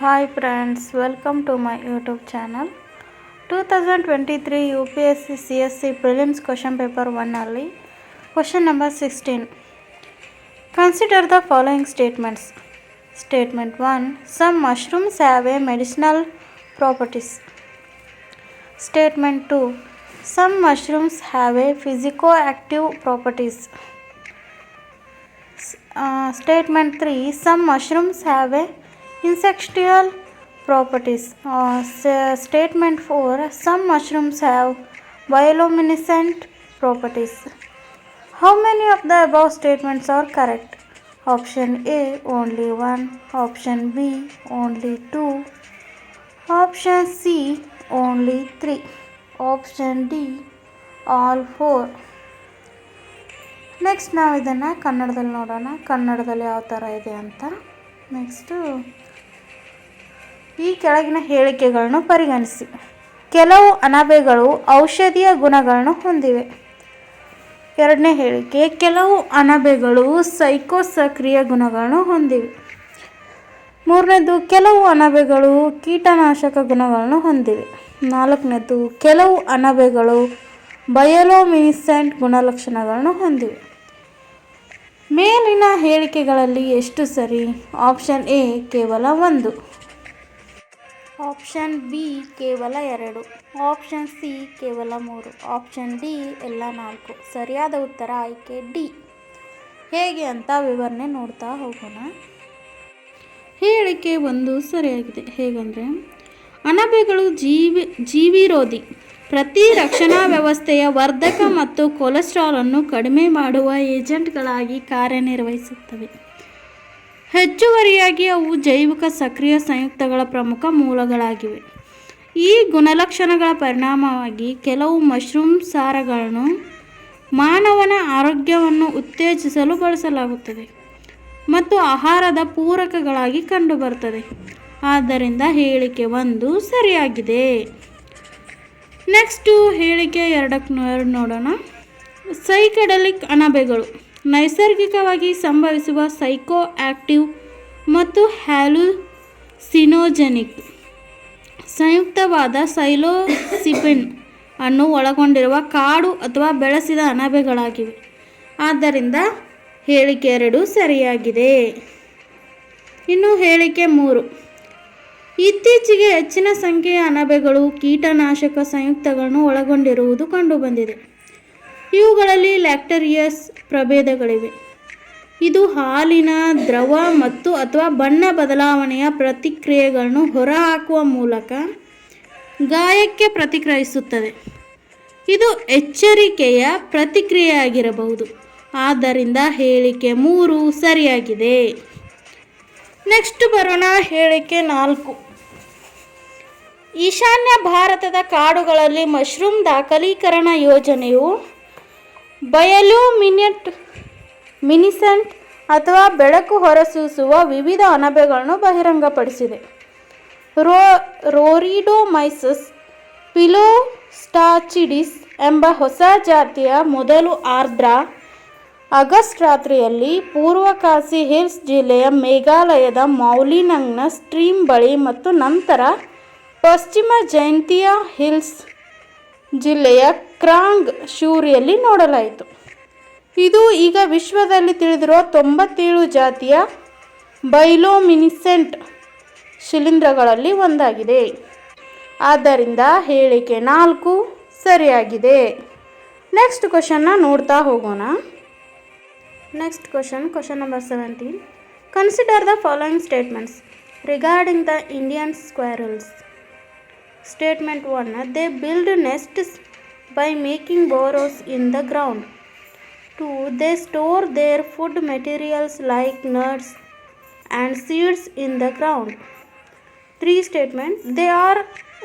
Hi friends, welcome to my YouTube channel. 2023 UPSC CSC Prelims question paper 1 ಅಲ್ಲಿ question number 16. Consider the following statements. Statement 1. Some mushrooms have a medicinal properties. Statement 2. Some mushrooms have a physicoactive properties. Statement 3. Some mushrooms have a insecticidal properties. Statement 4. Some mushrooms have bioluminescent properties. How many of the above statements are correct? Option A only 1, option B only 2, option C only 3, option D all 4. Next ನಾವು ಇದನ್ನು ಕನ್ನಡದಲ್ಲಿ ನೋಡೋಣ, ಕನ್ನಡದಲ್ಲಿ ಯಾವ ಥರ ಇದೆ ಅಂತ. Next ಈ ಕೆಳಗಿನ ಹೇಳಿಕೆಗಳನ್ನು ಪರಿಗಣಿಸಿ. ಕೆಲವು ಅಣಬೆಗಳು ಔಷಧೀಯ ಗುಣಗಳನ್ನು ಹೊಂದಿವೆ. ಎರಡನೇ ಹೇಳಿಕೆ, ಕೆಲವು ಅಣಬೆಗಳು ಸೈಕೋಸಕ್ರಿಯ ಗುಣಗಳನ್ನು ಹೊಂದಿವೆ. ಮೂರನೇದು, ಕೆಲವು ಅಣಬೆಗಳು ಕೀಟನಾಶಕ ಗುಣಗಳನ್ನು ಹೊಂದಿವೆ. ನಾಲ್ಕನೇದು, ಕೆಲವು ಅಣಬೆಗಳು ಬಯೋಲುಮಿನೆಸೆಂಟ್ ಗುಣಲಕ್ಷಣಗಳನ್ನು ಹೊಂದಿವೆ. ಮೇಲಿನ ಹೇಳಿಕೆಗಳಲ್ಲಿ ಎಷ್ಟು ಸರಿ? ಆಪ್ಷನ್ ಎ ಕೇವಲ 1, ಆಪ್ಷನ್ ಬಿ ಕೇವಲ 2, ಆಪ್ಷನ್ ಸಿ ಕೇವಲ 3, ಆಪ್ಷನ್ ಡಿ ಎಲ್ಲ 4. ಸರಿಯಾದ ಉತ್ತರ ಆಯ್ಕೆ ಡಿ. ಹೇಗೆ ಅಂತ ವಿವರಣೆ ನೋಡ್ತಾ ಹೋಗೋಣ. ಹೇಳಿಕೆ 1 ಸರಿಯಾಗಿದೆ. ಹೇಗೆಂದರೆ, ಅಣಬೆಗಳು ಜೀವಿರೋಧಿ, ಪ್ರತಿರಕ್ಷಣಾ ವ್ಯವಸ್ಥೆಯ ವರ್ಧಕ ಮತ್ತು ಕೊಲೆಸ್ಟ್ರಾಲನ್ನು ಕಡಿಮೆ ಮಾಡುವ ಏಜೆಂಟ್ಗಳಾಗಿ ಕಾರ್ಯನಿರ್ವಹಿಸುತ್ತವೆ. ಹೆಚ್ಚುವರಿಯಾಗಿ ಅವು ಜೈವಿಕ ಸಕ್ರಿಯ ಸಂಯುಕ್ತಗಳ ಪ್ರಮುಖ ಮೂಲಗಳಾಗಿವೆ. ಈ ಗುಣಲಕ್ಷಣಗಳ ಪರಿಣಾಮವಾಗಿ ಕೆಲವು ಮಶ್ರೂಮ್ ಸಾರಗಳನ್ನು ಮಾನವನ ಆರೋಗ್ಯವನ್ನು ಉತ್ತೇಜಿಸಲು ಬಳಸಲಾಗುತ್ತದೆ ಮತ್ತು ಆಹಾರದ ಪೂರಕಗಳಾಗಿ ಕಂಡುಬರುತ್ತದೆ. ಆದ್ದರಿಂದ ಹೇಳಿಕೆ 1 ಸರಿಯಾಗಿದೆ. ನೆಕ್ಸ್ಟು ಹೇಳಿಕೆ 2 ನೋಡೋಣ. ಸೈಕೆಡೆಲಿಕ್ ಅಣಬೆಗಳು ನೈಸರ್ಗಿಕವಾಗಿ ಸಂಭವಿಸುವ ಸೈಕೋ ಆಕ್ಟಿವ್ ಮತ್ತು ಹ್ಯಾಲುಸಿನೋಜೆನಿಕ್ ಸಂಯುಕ್ತವಾದ ಸೈಲೋಸಿಬಿನ್ ಅನ್ನು ಒಳಗೊಂಡಿರುವ ಕಾಡು ಅಥವಾ ಬೆಳೆಸಿದ ಅಣಬೆಗಳಾಗಿವೆ. ಆದ್ದರಿಂದ ಹೇಳಿಕೆ 2 ಸರಿಯಾಗಿದೆ. ಇನ್ನು ಹೇಳಿಕೆ 3, ಇತ್ತೀಚೆಗೆ ಹೆಚ್ಚಿನ ಸಂಖ್ಯೆಯ ಅಣಬೆಗಳು ಕೀಟನಾಶಕ ಸಂಯುಕ್ತಗಳನ್ನು ಒಳಗೊಂಡಿರುವುದು ಕಂಡುಬಂದಿದೆ. ಇವುಗಳಲ್ಲಿ ಲ್ಯಾಕ್ಟೇರಿಯಸ್ ಪ್ರಭೇದಗಳಿವೆ. ಇದು ಹಾಲಿನ ದ್ರವ ಮತ್ತು ಅಥವಾ ಬಣ್ಣ ಬದಲಾವಣೆಯ ಪ್ರತಿಕ್ರಿಯೆಗಳನ್ನು ಹೊರಹಾಕುವ ಮೂಲಕ ಗಾಯಕ್ಕೆ ಪ್ರತಿಕ್ರಿಯಿಸುತ್ತದೆ. ಇದು ಎಚ್ಚರಿಕೆಯ ಪ್ರತಿಕ್ರಿಯೆಯಾಗಿರಬಹುದು. ಆದ್ದರಿಂದ ಹೇಳಿಕೆ 3 ಸರಿಯಾಗಿದೆ. ನೆಕ್ಸ್ಟ್ ಬರೋಣ ಹೇಳಿಕೆ 4. ಈಶಾನ್ಯ ಭಾರತದ ಕಾಡುಗಳಲ್ಲಿ ಮಶ್ರೂಮ್ ದಾಖಲೀಕರಣ ಯೋಜನೆಯು ಬಯೋಲುಮಿನೆಸೆಂಟ್ ಅಥವಾ ಬೆಳಕು ಹೊರಸೂಸುವ ವಿವಿಧ ಅಣಬೆಗಳನ್ನು ಬಹಿರಂಗಪಡಿಸಿದೆ. ರೋರಿಡೊಮೈಸಸ್ ಪಿಲೋಸ್ಟಾಚಿಡಿಸ್ ಎಂಬ ಹೊಸ ಜಾತಿಯ ಮೊದಲು ಆರ್ದ್ರ ಆಗಸ್ಟ್ ರಾತ್ರಿಯಲ್ಲಿ ಪೂರ್ವ ಖಾಸಿ ಹಿಲ್ಸ್ ಜಿಲ್ಲೆಯ ಮೇಘಾಲಯದ ಮೌಲಿನಂಗ್ನ ಸ್ಟ್ರೀಮ್ ಬಳಿ ಮತ್ತು ನಂತರ ಪಶ್ಚಿಮ ಜೈಂತಿಯಾ ಹಿಲ್ಸ್ ಜಿಲ್ಲೆಯ ಕ್ರಾಂಗ್ ಶೂರಿಯಲ್ಲಿ ನೋಡಲಾಯಿತು. ಇದು ಈಗ ವಿಶ್ವದಲ್ಲಿ ತಿಳಿದಿರುವ 97 ಜಾತಿಯ ಬಯೋಲುಮಿನೆಸೆಂಟ್ ಶಿಲೀಂಧ್ರಗಳಲ್ಲಿ ಒಂದಾಗಿದೆ. ಆದ್ದರಿಂದ ಹೇಳಿಕೆ 4 ಸರಿಯಾಗಿದೆ. ನೆಕ್ಸ್ಟ್ ಕ್ವಶನ್ನ ನೋಡ್ತಾ ಹೋಗೋಣ. Next question number 17. Consider the following statements regarding the Indian squirrels. Statement 1. They build nests by making burrows in the ground. 2. They store their food materials like nuts and seeds in the ground. 3. Statement. They are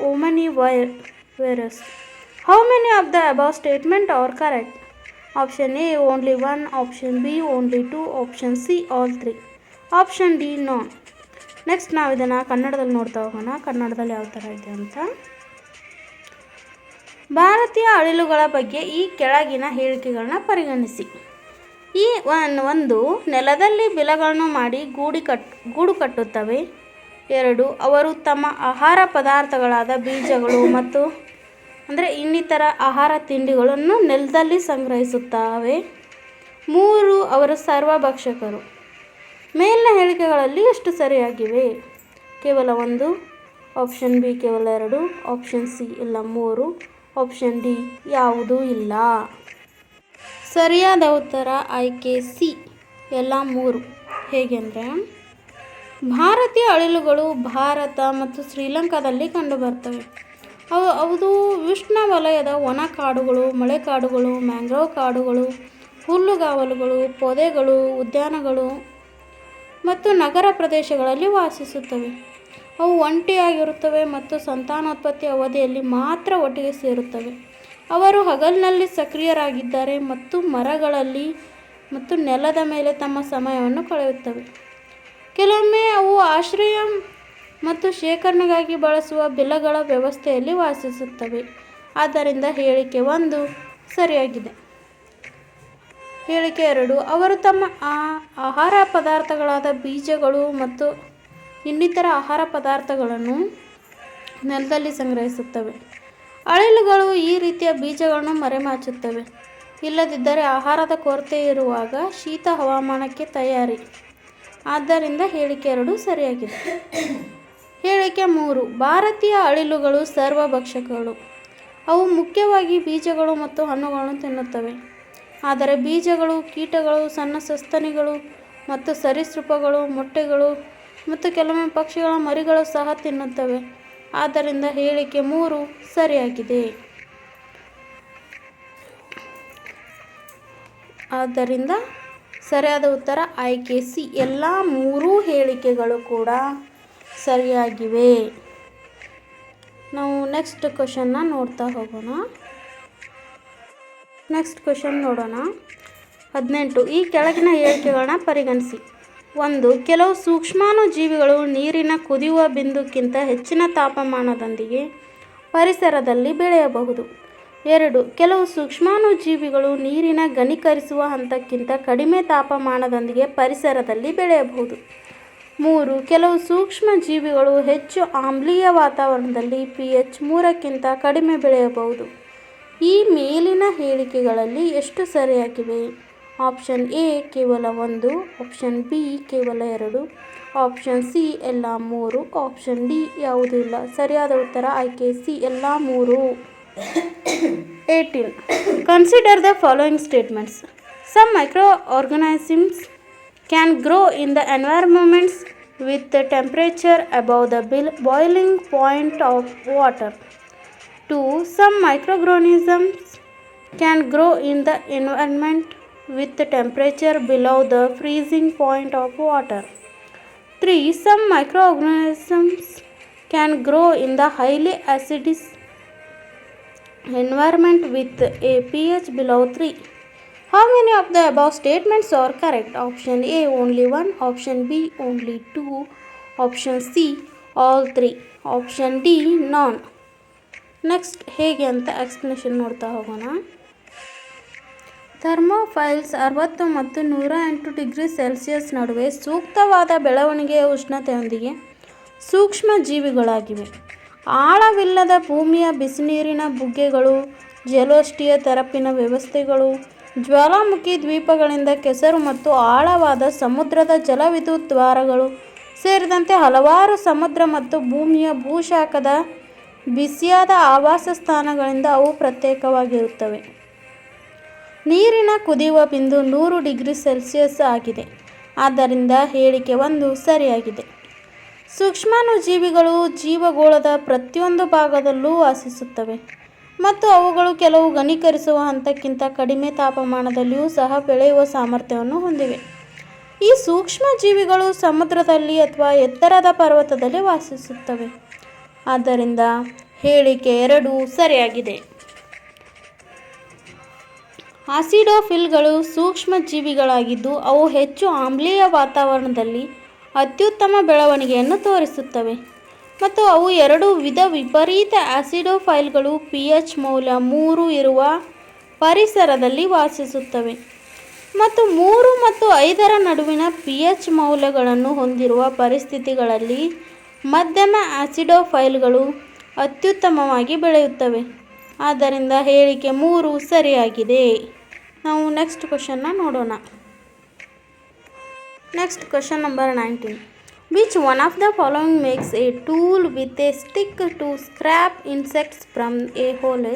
omnivorous. How many of the above statements are correct? Option A only 1, option B only 2, option C all 3, option D no. Next ನಾವು ಇದನ್ನು ಕನ್ನಡದಲ್ಲಿ ನೋಡ್ತಾ ಹೋಗೋಣ. ಕನ್ನಡದಲ್ಲಿ ಯಾವ ಥರ ಇದೆ ಅಂತ. ಭಾರತೀಯ ಅಳಿಲುಗಳ ಬಗ್ಗೆ ಈ ಕೆಳಗಿನ ಹೇಳಿಕೆಗಳನ್ನ ಪರಿಗಣಿಸಿ. ಒಂದು ನೆಲದಲ್ಲಿ ಬಿಲಗಳನ್ನು ಮಾಡಿ ಗೂಡು ಕಟ್ಟುತ್ತವೆ. 2 ಅವರು ತಮ್ಮ ಆಹಾರ ಪದಾರ್ಥಗಳಾದ ಬೀಜಗಳು ಮತ್ತು ಇನ್ನಿತರ ಆಹಾರ ತಿಂಡಿಗಳನ್ನು ನೆಲದಲ್ಲಿ ಸಂಗ್ರಹಿಸುತ್ತವೆ. 3 ಅವರು ಸರ್ವಭಕ್ಷಕರು. ಮೇಲಿನ ಹೇಳಿಕೆಗಳಲ್ಲಿ ಎಷ್ಟು ಸರಿಯಾಗಿವೆ? ಕೇವಲ 1, ಆಪ್ಷನ್ ಬಿ ಕೇವಲ 2, ಆಪ್ಷನ್ ಸಿ ಇಲ್ಲ 3, ಆಪ್ಷನ್ ಡಿ ಯಾವುದೂ ಇಲ್ಲ. ಸರಿಯಾದ ಉತ್ತರ ಆಯ್ಕೆ ಸಿ ಎಲ್ಲ 3. ಹೇಗೆಂದರೆ ಭಾರತೀಯ ಅಳಿಲುಗಳು ಭಾರತ ಮತ್ತು ಶ್ರೀಲಂಕಾದಲ್ಲಿ ಕಂಡುಬರ್ತವೆ. ಅವು ಉಷ್ಣವಲಯದ ಒಣ ಕಾಡುಗಳು, ಮಳೆಕಾಡುಗಳು, ಮ್ಯಾಂಗ್ರೋವ್ ಕಾಡುಗಳು, ಹುಲ್ಲುಗಾವಲುಗಳು, ಪೊದೆಗಳು, ಉದ್ಯಾನಗಳು ಮತ್ತು ನಗರ ಪ್ರದೇಶಗಳಲ್ಲಿ ವಾಸಿಸುತ್ತವೆ. ಅವು ಒಂಟಿಯಾಗಿರುತ್ತವೆ ಮತ್ತು ಸಂತಾನೋತ್ಪತ್ತಿ ಅವಧಿಯಲ್ಲಿ ಮಾತ್ರ ಒಟ್ಟಿಗೆ ಸೇರುತ್ತವೆ. ಅವರು ಹಗಲಿನಲ್ಲಿ ಸಕ್ರಿಯರಾಗಿದ್ದಾರೆ ಮತ್ತು ಮರಗಳಲ್ಲಿ ಮತ್ತು ನೆಲದ ಮೇಲೆ ತಮ್ಮ ಸಮಯವನ್ನು ಕಳೆಯುತ್ತವೆ. ಕೆಲವೊಮ್ಮೆ ಅವು ಆಶ್ರಯ ಮತ್ತು ಶೇಖರಣೆಗಾಗಿ ಬಳಸುವ ಬಿಲಗಳ ವ್ಯವಸ್ಥೆಯಲ್ಲಿ ವಾಸಿಸುತ್ತವೆ. ಆದ್ದರಿಂದ ಹೇಳಿಕೆ 1 ಸರಿಯಾಗಿದೆ. ಹೇಳಿಕೆ 2 ಅವರು ತಮ್ಮ ಆಹಾರ ಪದಾರ್ಥಗಳಾದ ಬೀಜಗಳು ಮತ್ತು ಇನ್ನಿತರ ಆಹಾರ ಪದಾರ್ಥಗಳನ್ನು ನೆಲದಲ್ಲಿ ಸಂಗ್ರಹಿಸುತ್ತವೆ. ಅಳಿಲುಗಳು ಈ ರೀತಿಯ ಬೀಜಗಳನ್ನು ಮರೆಮಾಚುತ್ತವೆ. ಇಲ್ಲದಿದ್ದರೆ ಆಹಾರದ ಕೊರತೆ ಇರುವಾಗ ಶೀತ ಹವಾಮಾನಕ್ಕೆ ತಯಾರಿ. ಆದ್ದರಿಂದ ಹೇಳಿಕೆ 2 ಸರಿಯಾಗಿದೆ. ಹೇಳಿಕೆ 3 ಭಾರತೀಯ ಅಳಿಲುಗಳು ಸರ್ವಭಕ್ಷಕಗಳು. ಅವು ಮುಖ್ಯವಾಗಿ ಬೀಜಗಳು ಮತ್ತು ಹಣ್ಣುಗಳನ್ನು ತಿನ್ನುತ್ತವೆ. ಆದರೆ ಬೀಜಗಳು, ಕೀಟಗಳು, ಸಣ್ಣ ಸಸ್ತನಿಗಳು ಮತ್ತು ಸರೀಸೃಪಗಳು, ಮೊಟ್ಟೆಗಳು ಮತ್ತು ಕೆಲವೊಮ್ಮೆ ಪಕ್ಷಿಗಳ ಮರಿಗಳು ಸಹ ತಿನ್ನುತ್ತವೆ. ಆದ್ದರಿಂದ ಹೇಳಿಕೆ 3 ಸರಿಯಾಗಿದೆ. ಆದ್ದರಿಂದ ಸರಿಯಾದ ಉತ್ತರ ಆಯ್ಕೆ ಸಿ ಎಲ್ಲ 3 ಹೇಳಿಕೆಗಳು ಕೂಡ ಸರಿಯಾಗಿವೆ. ನಾವು ನೆಕ್ಸ್ಟ್ ಕ್ವಶನ್ನ ನೋಡ್ತಾ ಹೋಗೋಣ. ನೆಕ್ಸ್ಟ್ ಕ್ವಶನ್ ನೋಡೋಣ. 18 ಈ ಕೆಳಗಿನ ಹೇಳಿಕೆಗಳನ್ನ ಪರಿಗಣಿಸಿ. 1 ಕೆಲವು ಸೂಕ್ಷ್ಮಾಣುಜೀವಿಗಳು ನೀರಿನ ಕುದಿಯುವ ಬಿಂದುಕ್ಕಿಂತ ಹೆಚ್ಚಿನ ತಾಪಮಾನದೊಂದಿಗೆ ಪರಿಸರದಲ್ಲಿ ಬೆಳೆಯಬಹುದು. 2 ಕೆಲವು ಸೂಕ್ಷ್ಮಾಣುಜೀವಿಗಳು ನೀರಿನ ಘನೀಕರಿಸುವ ಹಂತಕ್ಕಿಂತ ಕಡಿಮೆ ತಾಪಮಾನದೊಂದಿಗೆ ಪರಿಸರದಲ್ಲಿ ಬೆಳೆಯಬಹುದು. 3 ಕೆಲವು ಸೂಕ್ಷ್ಮ ಜೀವಿಗಳು ಹೆಚ್ಚು ಆಮ್ಲೀಯ ವಾತಾವರಣದಲ್ಲಿ pH 3ಕ್ಕಿಂತ ಕಡಿಮೆ ಬೆಳೆಯಬಹುದು. ಈ ಮೇಲಿನ ಹೇಳಿಕೆಗಳಲ್ಲಿ ಎಷ್ಟು ಸರಿಯಾಗಿವೆ? ಆಪ್ಷನ್ ಎ ಕೇವಲ 1, ಆಪ್ಷನ್ ಬಿ ಕೇವಲ 2, ಆಪ್ಷನ್ ಸಿ ಎಲ್ಲ 3, ಆಪ್ಷನ್ ಡಿ ಯಾವುದೂ ಇಲ್ಲ. ಸರಿಯಾದ ಉತ್ತರ ಆಯ್ಕೆ ಸಿ ಎಲ್ಲ 3. 18 consider the following statements. Some microorganisms can grow in the environments with the temperature above the boiling point of water. 2 some microorganisms can grow in the environment with the temperature below the freezing point of water. 3 some microorganisms can grow in the highly acidic environment with a pH below 3. How many of the above statements are correct? Option A only 1, option B only 2, option C all 3, option D none. Next ಹೇಗೆ ಅಂತ explanation ನೋಡ್ತಾ ಹೋಗೋಣ. Thermopiles 60 ಮತ್ತು 108 degree Celsius ನಡುವೆ ಸೂಕ್ತವಾದ ಬೆಳವಣಿಗೆಯ ಉಷ್ಣತೆಯೊಂದಿಗೆ ಸೂಕ್ಷ್ಮ ಜೀವಿಗಳಾಗಿವೆ. ಆಳವಿಲ್ಲದ ಭೂಮಿಯ ಬಿಸಿನೀರಿನ ಬುಗ್ಗೆಗಳು, ಜಲೋಷ್ಠೀಯ ತೆರಪಿನ ವ್ಯವಸ್ಥೆಗಳು, ಜ್ವಾಲಾಮುಖಿ ದ್ವೀಪಗಳಿಂದ ಕೆಸರು ಮತ್ತು ಆಳವಾದ ಸಮುದ್ರದ ಜಲವಿದ್ಯುತ್ ದ್ವಾರಗಳು ಸೇರಿದಂತೆ ಹಲವಾರು ಸಮುದ್ರ ಮತ್ತು ಭೂಮಿಯ ಭೂಶಾಖದ ಬಿಸಿಯಾದ ಆವಾಸ ಸ್ಥಾನಗಳಿಂದ ಅವು ಪ್ರತ್ಯೇಕವಾಗಿರುತ್ತವೆ. ನೀರಿನ ಕುದಿಯುವ ಬಿಂದು 100 ಡಿಗ್ರಿ ಸೆಲ್ಸಿಯಸ್ ಆಗಿದೆ. ಆದ್ದರಿಂದ ಹೇಳಿಕೆ 1 ಸರಿಯಾಗಿದೆ. ಸೂಕ್ಷ್ಮಾಣುಜೀವಿಗಳು ಜೀವಗೋಳದ ಪ್ರತಿಯೊಂದು ಭಾಗದಲ್ಲೂ ವಾಸಿಸುತ್ತವೆ ಮತ್ತು ಅವುಗಳು ಕೆಲವು ಘನೀಕರಿಸುವ ಹಂತಕ್ಕಿಂತ ಕಡಿಮೆ ತಾಪಮಾನದಲ್ಲಿಯೂ ಸಹ ಬೆಳೆಯುವ ಸಾಮರ್ಥ್ಯವನ್ನು ಹೊಂದಿವೆ. ಈ ಸೂಕ್ಷ್ಮ ಜೀವಿಗಳು ಸಮುದ್ರದಲ್ಲಿ ಅಥವಾ ಎತ್ತರದ ಪರ್ವತದಲ್ಲಿ ವಾಸಿಸುತ್ತವೆ. ಆದ್ದರಿಂದ ಹೇಳಿಕೆ 2 ಸರಿಯಾಗಿದೆ. ಆಸಿಡೋಫಿಲ್ಗಳು ಸೂಕ್ಷ್ಮ ಜೀವಿಗಳಾಗಿದ್ದು ಅವು ಹೆಚ್ಚು ಆಮ್ಲೀಯ ವಾತಾವರಣದಲ್ಲಿ ಅತ್ಯುತ್ತಮ ಬೆಳವಣಿಗೆಯನ್ನು ತೋರಿಸುತ್ತವೆ ಮತ್ತು ಅವು 2 ವಿಪರೀತ ಆಸಿಡೋಫೈಲ್ಗಳು pH ಮೌಲ್ಯ 3 ಇರುವ ಪರಿಸರದಲ್ಲಿ ವಾಸಿಸುತ್ತವೆ ಮತ್ತು 3 ಮತ್ತು 5 ನಡುವಿನ pH ಮೌಲ್ಯಗಳನ್ನು ಹೊಂದಿರುವ ಪರಿಸ್ಥಿತಿಗಳಲ್ಲಿ ಮಧ್ಯಮ ಆಸಿಡೋಫೈಲ್ಗಳು ಅತ್ಯುತ್ತಮವಾಗಿ ಬೆಳೆಯುತ್ತವೆ. ಆದ್ದರಿಂದ ಹೇಳಿಕೆ 3 ಸರಿಯಾಗಿದೆ. ನಾವು ನೆಕ್ಸ್ಟ್ ಕ್ವಶನ್ನ ನೋಡೋಣ. Next question number 19. Which one of the following makes a tool with a stick to scrap insects from a hole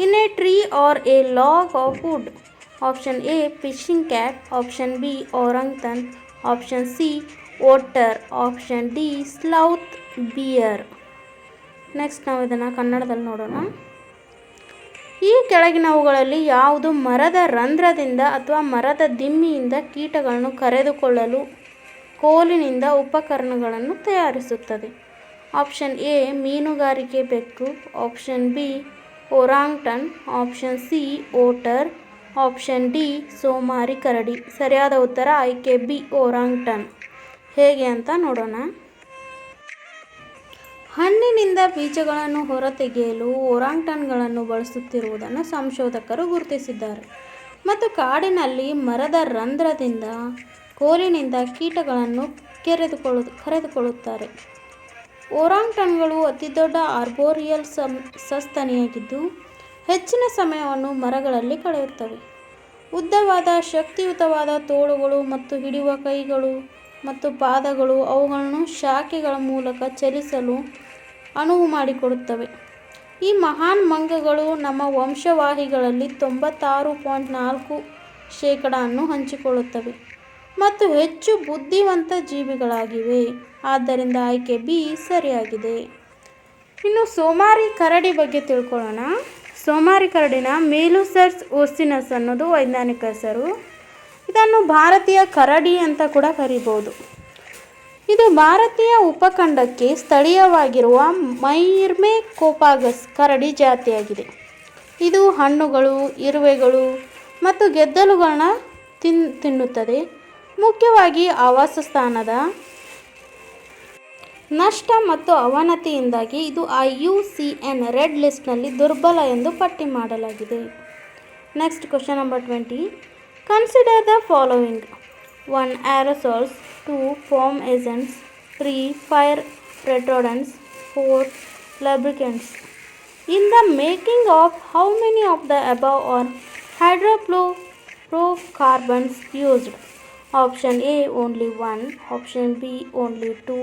in a tree or a log of wood? Option A fishing cat, option B orangutan, option C otter, option D sloth bear. Next ನಾವು ಇದನ್ನು ಕನ್ನಡದಲ್ಲಿ ನೋಡೋಣ. ಈ ಕೆಳಗಿನವುಗಳಲ್ಲಿ ಯಾವುದು ಮರದ ರಂಧ್ರದಿಂದ ಅಥವಾ ಮರದ ದಿಮ್ಮಿಯಿಂದ ಕೀಟಗಳನ್ನು ಕರೆದುಕೊಳ್ಳಲು ಕೋಲಿನಿಂದ ಉಪಕರಣಗಳನ್ನು ತಯಾರಿಸುತ್ತದೆ? ಆಪ್ಷನ್ ಎ ಮೀನುಗಾರಿಕೆ ಬೆಕ್ಕು, option B orangutan, option C otter, option D ಸೋಮಾರಿ ಕರಡಿ. ಸರಿಯಾದ ಉತ್ತರ ಆಯ್ಕೆ ಬಿ ಓರಾಂಗ್ಟನ್. ಹೇಗೆ ಅಂತ ನೋಡೋಣ. ಹಣ್ಣಿನಿಂದ ಬೀಜಗಳನ್ನು ಹೊರತೆಗೆಯಲು ಓರಾಂಗ್ಟನ್ಗಳನ್ನು ಬಳಸುತ್ತಿರುವುದನ್ನು ಸಂಶೋಧಕರು ಗುರುತಿಸಿದ್ದಾರೆ ಮತ್ತು ಕಾಡಿನಲ್ಲಿ ಮರದ ರಂಧ್ರದಿಂದ ಕೋಲಿನಿಂದ ಕೀಟಗಳನ್ನು ಕರೆದುಕೊಳ್ಳುತ್ತಾರೆ. ಓರಾಂಗ್ಟನ್ಗಳು ಅತಿದೊಡ್ಡ ಆರ್ಬೋರಿಯಲ್ ಸಸ್ತನಿಯಾಗಿದ್ದು ಹೆಚ್ಚಿನ ಸಮಯವನ್ನು ಮರಗಳಲ್ಲಿ ಕಳೆಯುತ್ತವೆ. ಉದ್ದವಾದ ಶಕ್ತಿಯುತವಾದ ತೋಳುಗಳು ಮತ್ತು ಹಿಡಿಯುವ ಕೈಗಳು ಮತ್ತು ಪಾದಗಳು ಅವುಗಳನ್ನು ಶಾಖೆಗಳ ಮೂಲಕ ಚಲಿಸಲು ಅನುವು ಮಾಡಿಕೊಡುತ್ತವೆ. ಈ ಮಹಾನ್ ಮಂಗಗಳು ನಮ್ಮ ವಂಶವಾಹಿಗಳಲ್ಲಿ 96.4% ಹಂಚಿಕೊಳ್ಳುತ್ತವೆ ಮತ್ತು ಹೆಚ್ಚು ಬುದ್ಧಿವಂತ ಜೀವಿಗಳಾಗಿವೆ. ಆದ್ದರಿಂದ ಆಯ್ಕೆ ಬಿ ಸರಿಯಾಗಿದೆ. ಇನ್ನು ಸೋಮಾರಿ ಕರಡಿ ಬಗ್ಗೆ ತಿಳ್ಕೊಳ್ಳೋಣ. ಸೋಮಾರಿ ಕರಡಿನ ಮೆಲುಸಸ್ ಓಸಿನಸ್ ಅನ್ನೋದು ವೈಜ್ಞಾನಿಕ ಹೆಸರು. ಇದನ್ನು ಭಾರತೀಯ ಕರಡಿ ಅಂತ ಕೂಡ ಕರೀಬೋದು. ಇದು ಭಾರತೀಯ ಉಪಖಂಡಕ್ಕೆ ಸ್ಥಳೀಯವಾಗಿರುವ ಮೈರ್ಮೆಕೋಪಾಗಸ್ ಕರಡಿ ಜಾತಿಯಾಗಿದೆ. ಇದು ಹಣ್ಣುಗಳು, ಇರುವೆಗಳು ಮತ್ತು ಗೆದ್ದಲುಗಳನ್ನ ತಿನ್ನುತ್ತದೆ. ಮುಖ್ಯವಾಗಿ ಆವಾಸಸ್ಥಾನದ ನಷ್ಟ ಮತ್ತು ಅವನತಿಯಿಂದಾಗಿ ಇದು IUCN ರೆಡ್ ಲಿಸ್ಟ್ನಲ್ಲಿ ದುರ್ಬಲ ಎಂದು ಪಟ್ಟಿ ಮಾಡಲಾಗಿದೆ. Next question number 20. Consider the following. 1. Aerosols, 2. Foam agents, 3. Fire retardants, 4. Lubricants. In the making of how many of the above are hydrofluorocarbons used? Option A only 1, option B only 2,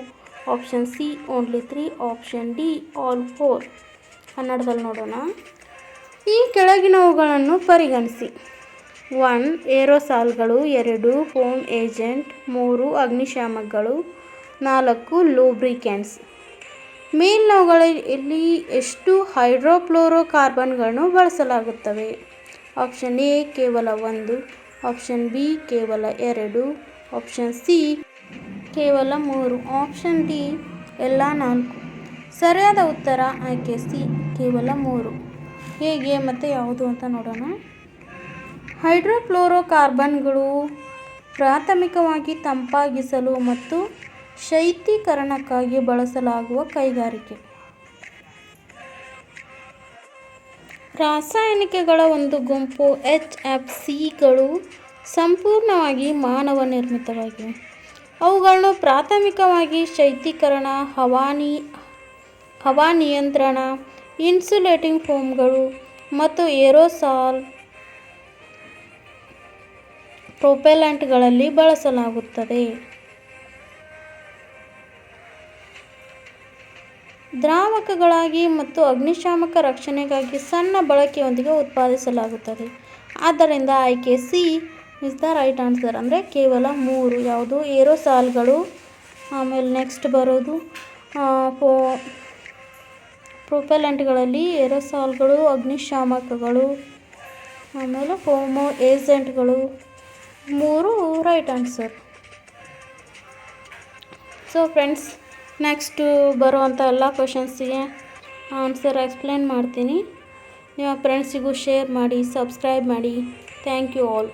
option C only 3, option D all 4. ಕನ್ನಡದಲ್ಲಿ ನೋಡೋಣ. ಈ ಕೆಳಗಿನವುಗಳನ್ನು ಪರಿಗಣಿಸಿ. 1. ಏರೋಸಾಲ್ಗಳು, 2. Foam agent, 3. ಅಗ್ನಿಶಾಮಕಗಳು, 4. Lubricants. ಮೇಲಿನವುಗಳಲ್ಲಿ ಎಷ್ಟು ಹೈಡ್ರೋಫ್ಲೋರೋಕಾರ್ಬನ್ಗಳನ್ನು ಬಳಸಲಾಗುತ್ತವೆ? Option A ಕೇವಲ 1, option B ಕೇವಲ 2, option C ಕೇವಲ 3, option D ಎಲ್ಲ 4. ಸರಿಯಾದ ಉತ್ತರ ಆಯ್ಕೆ ಸಿ ಕೇವಲ 3. ಹೇಗೆ ಮತ್ತು ಯಾವುದು ಅಂತ ನೋಡೋಣ. ಹೈಡ್ರೋಫ್ಲೋರೋಕಾರ್ಬನ್ಗಳು ಪ್ರಾಥಮಿಕವಾಗಿ ತಂಪಾಗಿಸಲು ಮತ್ತು ಶೈತ್ಯೀಕರಣಕ್ಕಾಗಿ ಬಳಸಲಾಗುವ ಕೈಗಾರಿಕೆ ರಾಸಾಯನಿಕಗಳ ಒಂದು ಗುಂಪು. HFCಗಳು ಸಂಪೂರ್ಣವಾಗಿ ಮಾನವ ನಿರ್ಮಿತವಾಗಿವೆ. ಅವುಗಳನ್ನು ಪ್ರಾಥಮಿಕವಾಗಿ ಶೈತ್ಯೀಕರಣ, ಹವಾನಿಯಂತ್ರಣ, ಇನ್ಸುಲೇಟಿಂಗ್ ಫೋಮ್ಗಳು ಮತ್ತು ಏರೋಸಾಲ್ ಪ್ರೊಪೆಲೆಂಟ್ಗಳಲ್ಲಿ ಬಳಸಲಾಗುತ್ತದೆ. ದ್ರಾವಕಗಳಾಗಿ ಮತ್ತು ಅಗ್ನಿಶಾಮಕ ರಕ್ಷಣೆಗಾಗಿ ಸಣ್ಣ ಬಳಕೆಯೊಂದಿಗೆ ಉತ್ಪಾದಿಸಲಾಗುತ್ತದೆ. ಆದ್ದರಿಂದ ಆಯ್ಕೆ C is the right answer. ಅಂದರೆ ಕೇವಲ 3. ಯಾವುದು? ಏರೋಸಾಲ್ಗಳು, ಆಮೇಲೆ ನೆಕ್ಸ್ಟ್ ಬರೋದು ಪ್ರೊಪೆಲೆಂಟ್ಗಳಲ್ಲಿ ಏರೋಸಾಲ್ಗಳು, ಅಗ್ನಿಶಾಮಕಗಳು, ಆಮೇಲೆ ಫೋಮೋ ಏಜೆಂಟ್ಗಳು, 3 right answer. So friends, next ಬರುವಂಥ ಎಲ್ಲ ಕ್ವಶನ್ಸಿಗೆ ಆನ್ಸರ್ ಎಕ್ಸ್ಪ್ಲೇನ್ ಮಾಡ್ತೀನಿ. ನಿಮ್ಮ ಫ್ರೆಂಡ್ಸಿಗೂ ಶೇರ್ ಮಾಡಿ, ಸಬ್ಸ್ಕ್ರೈಬ್ ಮಾಡಿ. Thank you all.